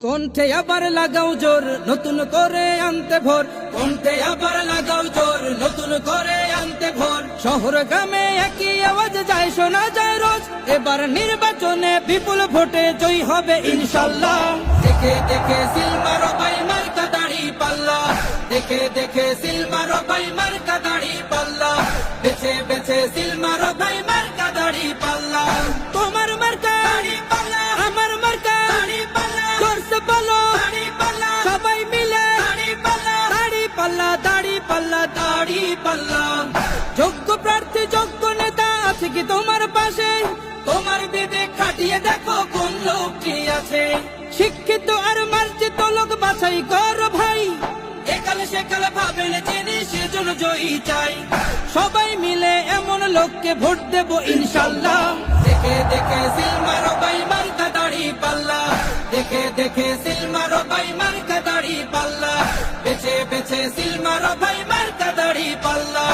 কণ্ঠে আবার লাগাও জোর নতুন করে আনতে ভোর, কণ্ঠে আবার লাগাও জোর নতুন করে আনতে ভোর। শহর গ্রামে একই আওয়াজ যায় শোনা যায় রোজ, এবার নির্বাচনে বিপুল ভোটে জয়ী হবে ইনশাল্লাহ। দেখে দেখে সিল মারো ভাই মার্কা দাড়ি পাল্লা, দেখে দেখে সিল মারো ভাই মার্কা দাড়ি পাল্লা, বেছে বেছে সিল মারো ভাই মার্কা দাড়ি পাল্লা। তোমার মার্কা দাড়ি পাল্লা, আমার মার্কা দাড়ি পাল্লা, জোরসে বলো দাড়ি পাল্লা, সবাই মিলে দাড়ি পাল্লা, দাড়ি পাল্লা, দাড়ি পাল্লা, দাড়ি পাল্লা। যোগ্য প্রার্থী যোগ্য নেতা আছে কি তোমার পাশে? তোমার বিবেক খাটিয়ে দেখো কোন লোকটি আছে। শিক্ষিত আর মার্জিত লোক বাছাই করো ভাই, একাল সেকাল ভাবেন যিনি সেজন জয়ী চাই। সবাই মিলে এমন লোককে ভোট দেব ইনশাল্লাহ। দেখে দেখে সিল মারো ভাই মার্কা দাড়ি পাল্লা, দেখে দেখে সিল মারো ভাই মার্কা দাড়ি পাল্লা, বেছে বেছে সিল মারো ভাই মার্কা দাড়ি পাল্লা।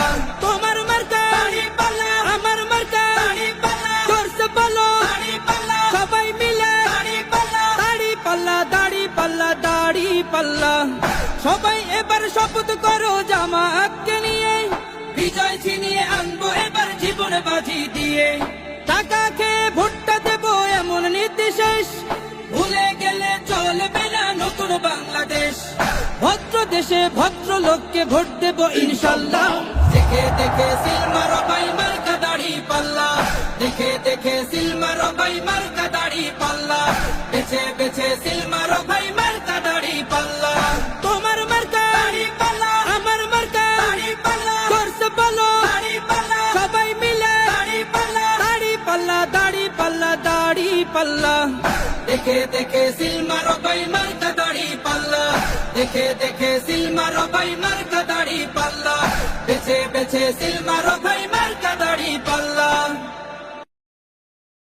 তোমার মার্কা দাড়ি পাল্লা, আমার মার্কা দাড়ি পাল্লা, জোরসে বলো দাড়ি পাল্লা, সবাই মিলে দাড়ি পাল্লা, দাড়ি পাল্লা, দাড়ি পাল্লা, দাড়ি পাল্লা। সবাই এবার শপথ করো জামাতকে নিয়ে, বিজয় ছিনিয়ে আনবো এবার জীবন বাজি দিয়ে। টাকা খেয়ে ভোটটা দেবো এমন নীতি শেষ, ভুলে গেলে চলবে না নতুন বাংলাদেশ। ভদ্র দেশে ভদ্র লোককে ভোট দেবো ইনশাল্লাহ। দেখে দেখে সিল মারো ভাই মার্কা দাড়ি পাল্লা, দেখে দেখে সিল মারো ভাই মার্কা দাড়ি পাল্লা, বেছে বেছে সিল মারো ভাই মার্কা দাড়ি পাল্লা। তোমার মার্কা দাড়ি পাল্লা, আমার মার্কা দাড়ি পাল্লা, জোরসে বলো দাড়ি পাল্লা, সবাই মিলে দাড়ি পাল্লা, দাড়ি পাল্লা, দাড়ি পাল্লা, দাড়ি পাল্লা। দেখে দেখে সিল মারো ভাই মার্কা দাড়ি পাল্লা, দেখে দেখে সিল মারো ভাই মার্কা দাড়ি পাল্লা, বেছে বেছে সিল মারো ভাই।